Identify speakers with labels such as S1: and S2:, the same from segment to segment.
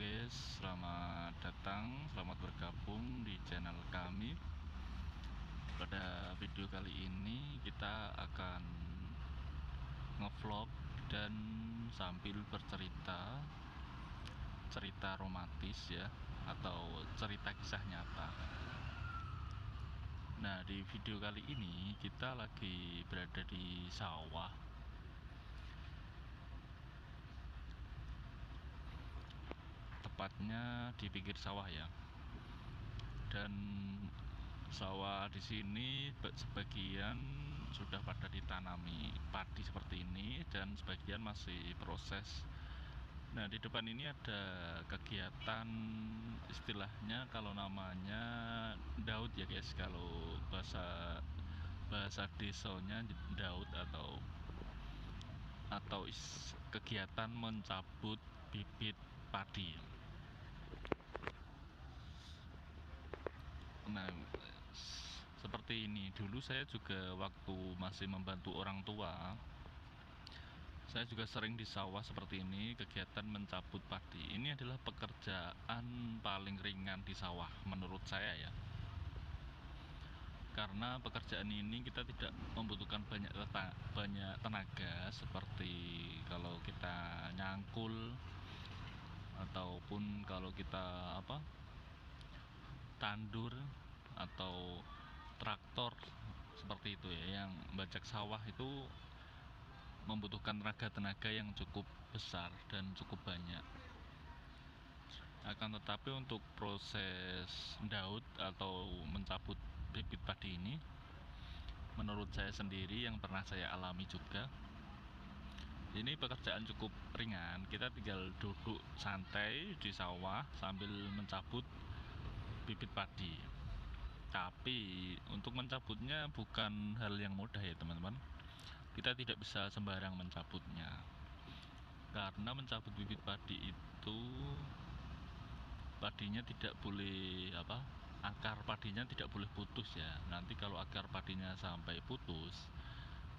S1: Oke, selamat datang, selamat bergabung di channel kami. Pada video kali ini kita akan ngevlog dan sambil bercerita cerita romantis ya, atau cerita kisah nyata. Nah, di video kali ini kita lagi berada di sawah. Tepatnya di pinggir sawah ya. Dan sawah di sini sebagian sudah pada ditanami padi seperti ini dan sebagian masih proses. Nah, di depan ini ada kegiatan, istilahnya kalau namanya daud ya guys, kalau bahasa desanya daud atau kegiatan mencabut bibit padi. Nah, seperti ini dulu saya juga waktu masih membantu orang tua, saya juga sering di sawah seperti ini, kegiatan mencabut padi. Ini adalah pekerjaan paling ringan di sawah menurut saya ya, karena pekerjaan ini kita tidak membutuhkan banyak tenaga seperti kalau kita nyangkul ataupun kalau kita tandur atau traktor seperti itu ya. Yang bajak sawah itu membutuhkan tenaga yang cukup besar dan cukup banyak. Akan tetapi untuk proses daud atau mencabut bibit padi ini, menurut saya sendiri yang pernah saya alami juga, ini pekerjaan cukup ringan. Kita tinggal duduk santai di sawah sambil mencabut bibit padi. Tapi untuk mencabutnya bukan hal yang mudah ya teman-teman. Kita tidak bisa sembarang mencabutnya, karena mencabut bibit padi itu padinya tidak boleh akar padinya tidak boleh putus ya. Nanti kalau akar padinya sampai putus,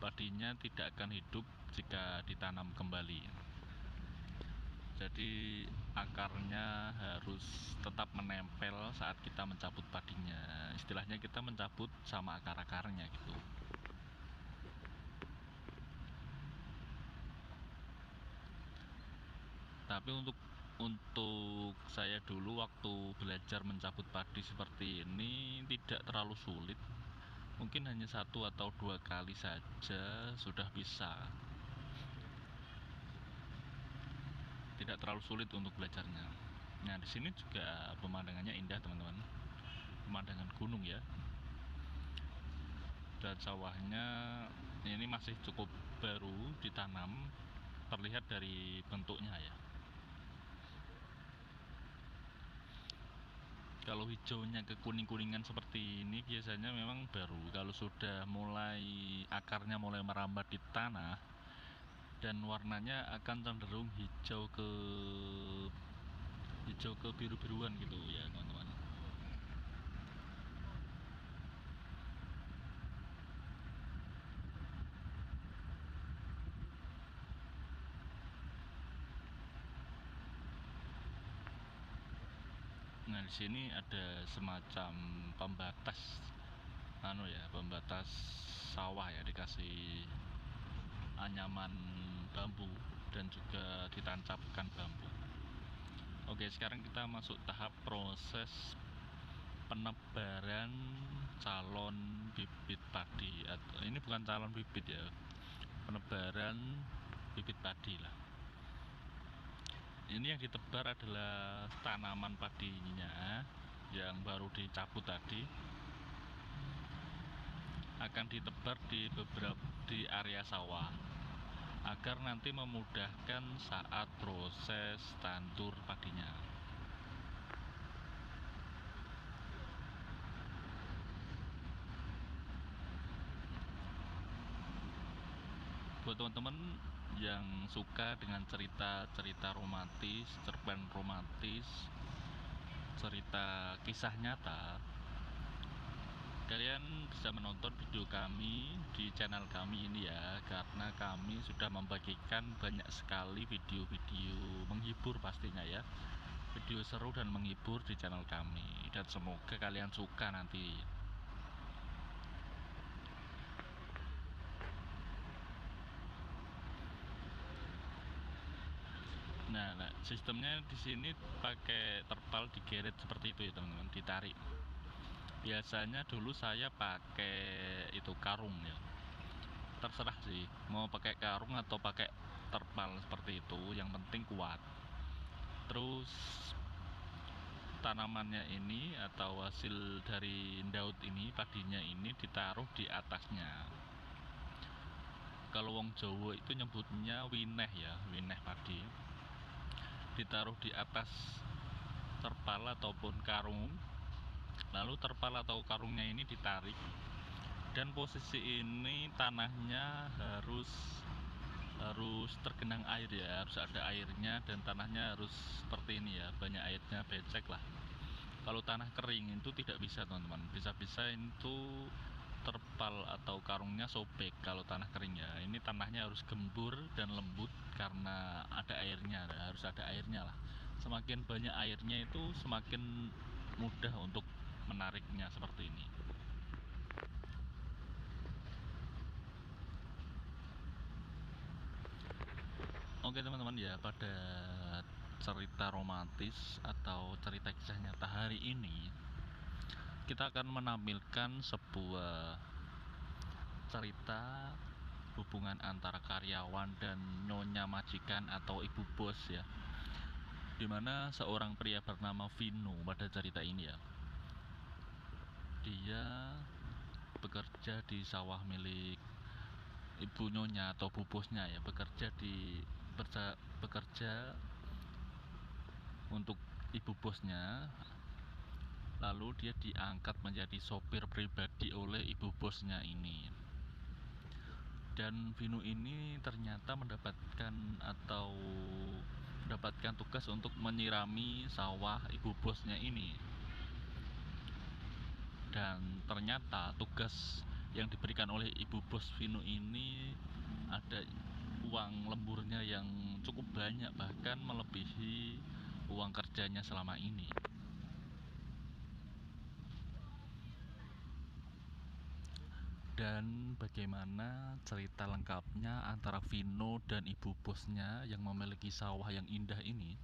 S1: padinya tidak akan hidup jika ditanam kembali. Jadi akarnya harus tetap menempel saat kita mencabut padinya. Istilahnya kita mencabut sama akar-akarnya gitu. Tapi untuk saya dulu waktu belajar mencabut padi seperti ini tidak terlalu sulit. Mungkin hanya 1 atau 2 kali saja sudah bisa. Tidak terlalu sulit untuk belajarnya. Nah, di sini juga pemandangannya indah teman-teman. Pemandangan gunung ya. Dan sawahnya ini masih cukup baru ditanam, terlihat dari bentuknya ya. Kalau hijaunya ke kuning-kuningan seperti ini biasanya memang baru. Kalau sudah akarnya mulai merambat di tanah dan warnanya akan cenderung hijau ke biru-biruan gitu ya teman-teman. Nah, di sini ada semacam pembatas pembatas sawah ya, dikasih anyaman bambu dan juga ditancapkan bambu. Oke, sekarang kita masuk tahap proses penebaran calon bibit padi. Ini bukan calon bibit ya, penebaran bibit padi lah. Ini yang ditebar adalah tanaman padinya yang baru dicabut tadi, akan ditebar di area sawah agar nanti memudahkan saat proses tandur padinya. Buat teman-teman yang suka dengan cerita romantis, cerpen romantis, cerita kisah nyata, kalian bisa menonton video kami di channel kami ini ya, karena kami sudah membagikan banyak sekali video-video menghibur pastinya ya, video seru dan menghibur di channel kami, dan semoga kalian suka nanti. Nah, sistemnya di sini pakai terpal digeret seperti itu ya teman-teman, ditarik. Biasanya dulu saya pakai itu karung ya, terserah sih mau pakai karung atau pakai terpal seperti itu, yang penting kuat. Terus tanamannya ini atau hasil dari daud ini, padinya ini ditaruh di atasnya. Kalau wong Jawa itu nyebutnya wineh ya, wineh padi. Ditaruh di atas terpal ataupun karung, lalu terpal atau karungnya ini ditarik, dan posisi ini tanahnya harus tergenang air ya, harus ada airnya, dan tanahnya harus seperti ini ya, banyak airnya, becek lah. Kalau tanah kering itu tidak bisa teman-teman, bisa-bisa itu terpal atau karungnya sobek kalau tanah kering ya. Ini tanahnya harus gembur dan lembut karena ada airnya, harus ada airnya lah. Semakin banyak airnya itu semakin mudah untuk menariknya seperti ini. Oke teman-teman ya, pada cerita romantis atau cerita kisah nyata hari ini kita akan menampilkan sebuah cerita hubungan antara karyawan dan nyonya majikan atau ibu bos ya, dimana seorang pria bernama Vino pada cerita ini ya, dia bekerja di sawah milik ibu nyonya atau bu bosnya ya, bekerja untuk ibu bosnya. Lalu dia diangkat menjadi sopir pribadi oleh ibu bosnya ini. Dan Vino ini ternyata mendapatkan tugas untuk menyirami sawah ibu bosnya ini. Dan ternyata tugas yang diberikan oleh ibu bos Vino ini ada uang lemburnya yang cukup banyak, bahkan melebihi uang kerjanya selama ini. Dan bagaimana cerita lengkapnya antara Vino dan ibu bosnya yang memiliki sawah yang indah ini?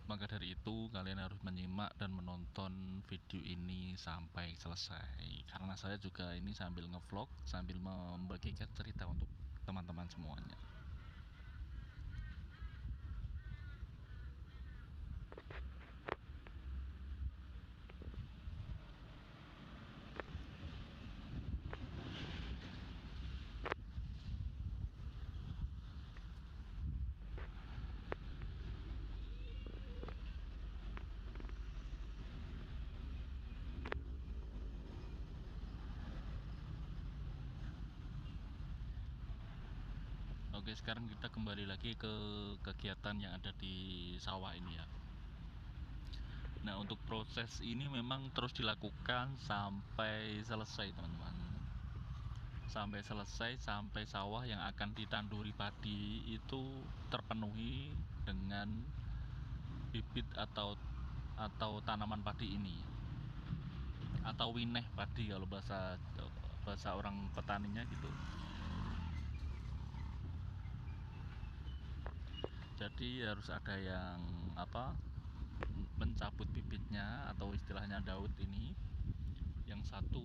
S1: Maka dari itu kalian harus menyimak dan menonton video ini sampai selesai, karena saya juga ini sambil ngevlog, sambil membagikan cerita untuk teman-teman semuanya. Oke, sekarang kita kembali lagi ke kegiatan yang ada di sawah ini ya. Nah, untuk proses ini memang terus dilakukan sampai selesai teman-teman, sampai selesai, sampai sawah yang akan ditanduri padi itu terpenuhi dengan bibit atau tanaman padi ini, atau wineh padi kalau bahasa orang petaninya gitu. Jadi harus ada yang mencabut bibitnya, atau istilahnya daud ini. Yang satu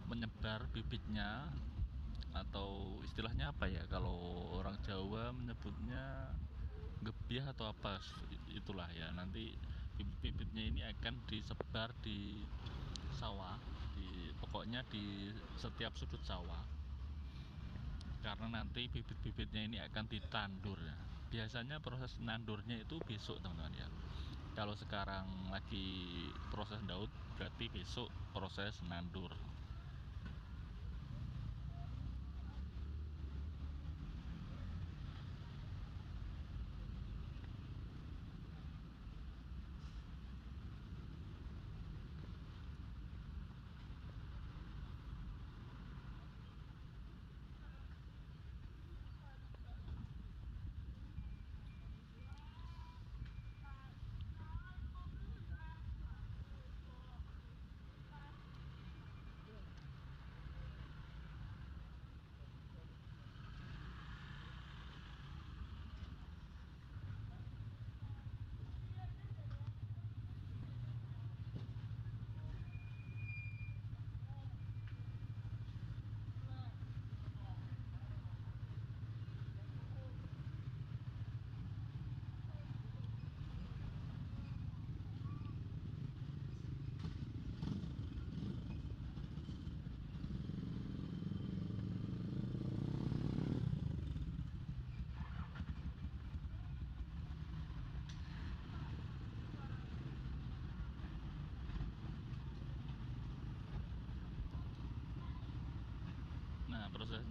S1: menyebar bibitnya, atau istilahnya apa ya, kalau orang Jawa menyebutnya gebiah atau apa, itulah ya. Nanti bibit-bibitnya ini akan disebar di sawah, pokoknya di setiap sudut sawah, karena nanti bibit-bibitnya ini akan ditandur ya. Biasanya proses nandurnya itu besok teman-teman ya. Kalau sekarang lagi proses daud, berarti besok proses nandur.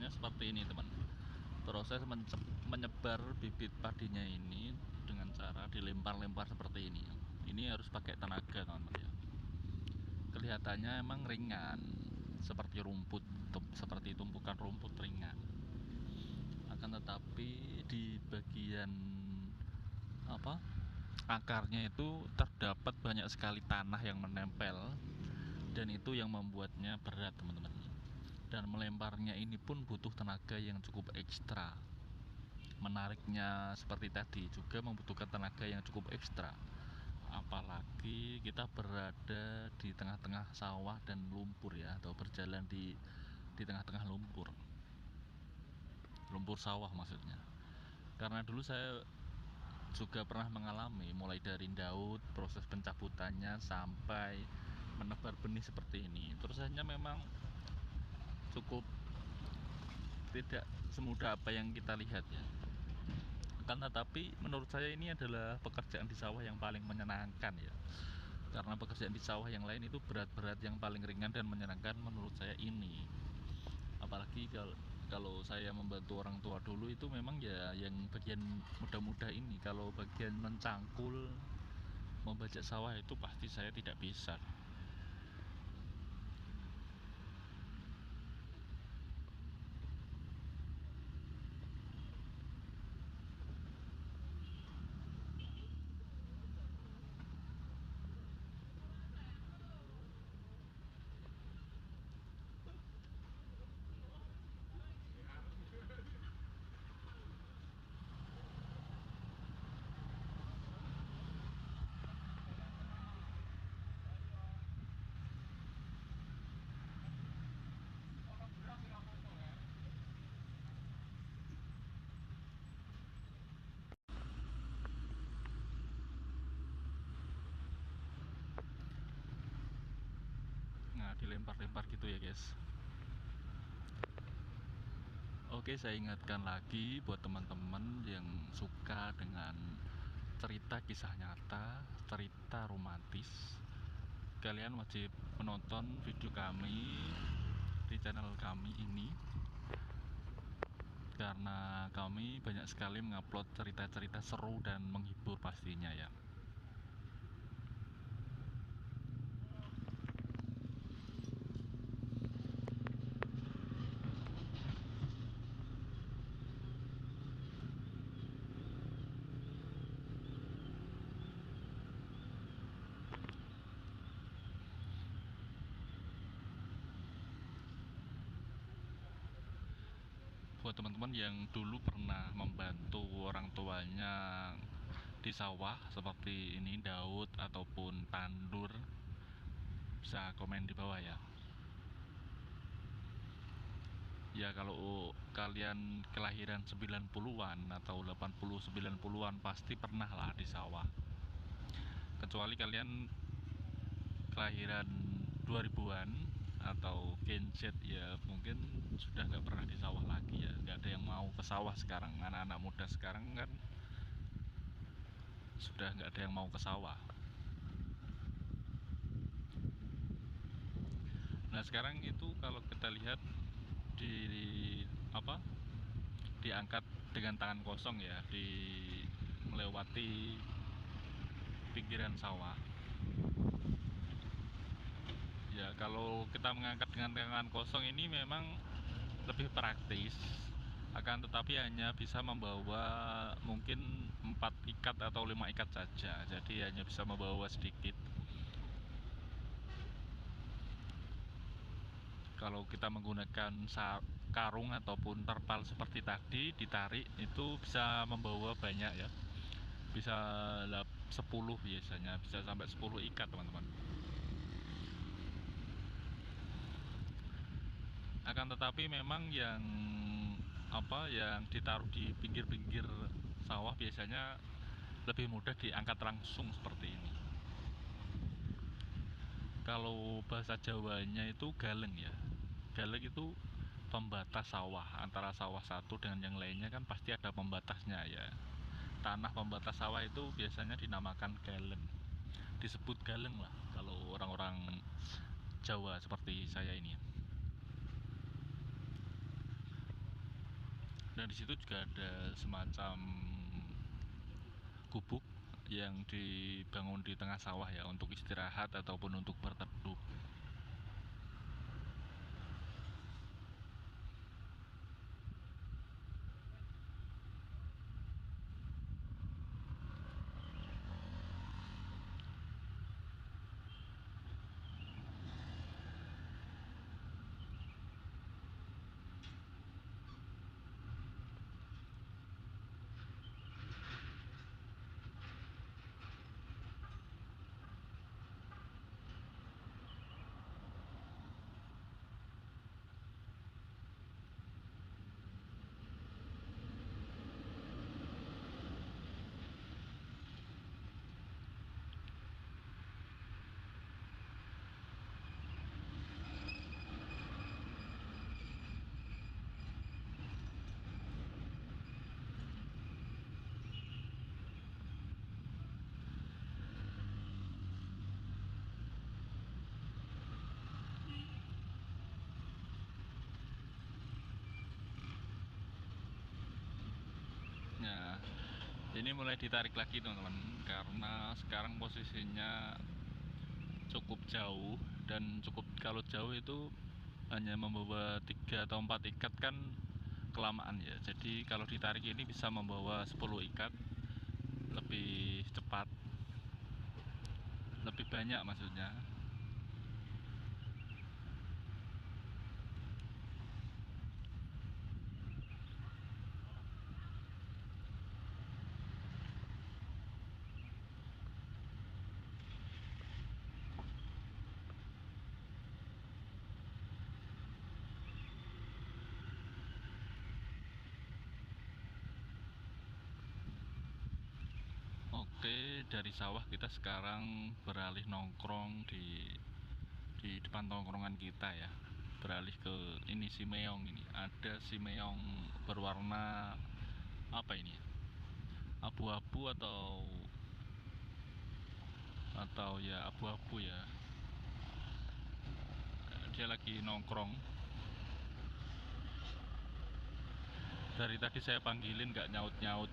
S1: caranya seperti ini teman. Proses menyebar bibit padinya ini dengan cara dilempar-lempar seperti ini. Ini harus pakai tenaga teman-teman ya. Kelihatannya emang ringan, seperti rumput, seperti tumpukan rumput ringan. Akan tetapi di bagian akarnya itu terdapat banyak sekali tanah yang menempel, dan itu yang membuatnya berat teman-teman. Dan melemparnya ini pun butuh tenaga yang cukup ekstra. Menariknya seperti tadi juga membutuhkan tenaga yang cukup ekstra, apalagi kita berada di tengah-tengah sawah dan lumpur ya, atau berjalan di tengah-tengah lumpur sawah maksudnya. Karena dulu saya juga pernah mengalami mulai dari daud, proses pencabutannya sampai menebar benih seperti ini. Prosesnya memang cukup tidak semudah apa yang kita lihat ya. Kan tetapi menurut saya ini adalah pekerjaan di sawah yang paling menyenangkan ya. Karena pekerjaan di sawah yang lain itu berat-berat, yang paling ringan dan menyenangkan menurut saya ini. Apalagi kalau saya membantu orang tua dulu itu memang ya yang bagian mudah-mudah ini. Kalau bagian mencangkul, membajak sawah itu pasti saya tidak bisa. Nah, dilempar-lempar gitu ya guys. Oke, saya ingatkan lagi buat teman-teman yang suka dengan cerita kisah nyata, cerita romantis, kalian wajib menonton video kami di channel kami ini, karena kami banyak sekali mengupload cerita-cerita seru dan menghibur pastinya ya. Buat teman-teman yang dulu pernah membantu orang tuanya di sawah seperti ini, daud ataupun tandur, bisa komen di bawah ya. Ya kalau kalian kelahiran 90-an atau 80 90-an pasti pernah lah di sawah. Kecuali kalian kelahiran 2000-an atau Gen Z ya mungkin sudah nggak pernah di sawah lagi ya. Nggak ada yang mau ke sawah sekarang. Anak-anak muda sekarang kan sudah nggak ada yang mau ke sawah. Nah sekarang itu kalau kita lihat di apa diangkat dengan tangan kosong ya, di melewati pinggiran sawah ya. Kalau kita mengangkat dengan tangan kosong ini memang lebih praktis, akan tetapi hanya bisa membawa mungkin 4 ikat atau 5 ikat saja, jadi hanya bisa membawa sedikit. Kalau kita menggunakan karung ataupun terpal seperti tadi, ditarik itu bisa membawa banyak ya, bisa 10 biasanya, bisa sampai 10 ikat teman-teman. Akan tetapi memang yang ditaruh di pinggir-pinggir sawah biasanya lebih mudah diangkat langsung seperti ini. Kalau bahasa Jawanya itu galeng ya. Galeng itu pembatas sawah, antara sawah satu dengan yang lainnya kan pasti ada pembatasnya ya. Tanah pembatas sawah itu biasanya dinamakan galeng, disebut galeng lah kalau orang-orang Jawa seperti saya ini. Dan di situ juga ada semacam gubuk yang dibangun di tengah sawah ya, untuk istirahat ataupun untuk berteduh. Nah, ini mulai ditarik lagi teman-teman, karena sekarang posisinya cukup jauh, dan cukup, kalau jauh itu hanya membawa 3 atau 4 ikat kan kelamaan ya. Jadi kalau ditarik ini bisa membawa 10 ikat, lebih cepat, lebih banyak maksudnya. Oke, dari sawah kita sekarang beralih nongkrong di depan tongkrongan kita ya. Beralih ke ini, si meong ini. Ada si meong berwarna apa ini ya? Abu-abu atau ya abu-abu ya. Dia lagi nongkrong. Dari tadi saya panggilin nggak nyaut-nyaut.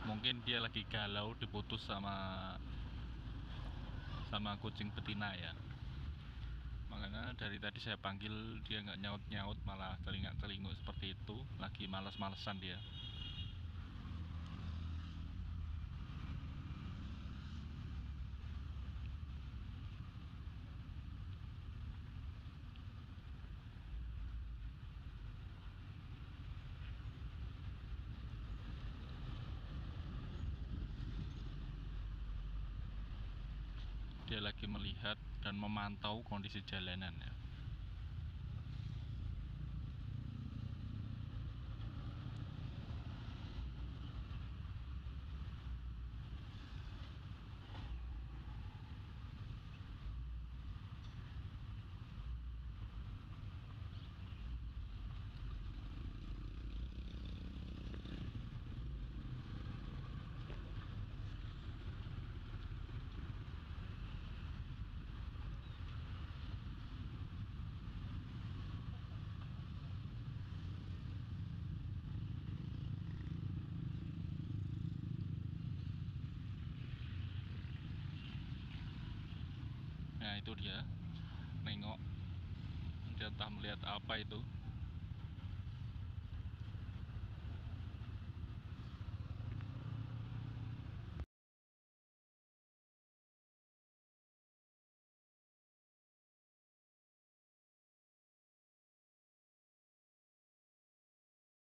S1: Mungkin dia lagi galau, diputus sama kucing betina ya. Makanya dari tadi saya panggil dia nggak nyaut-nyaut, malah telinga-telinguk seperti itu. Lagi males-malesan dia. Dia lagi melihat dan memantau kondisi jalanan ya. Nah itu dia, nengok, dia entah melihat apa itu.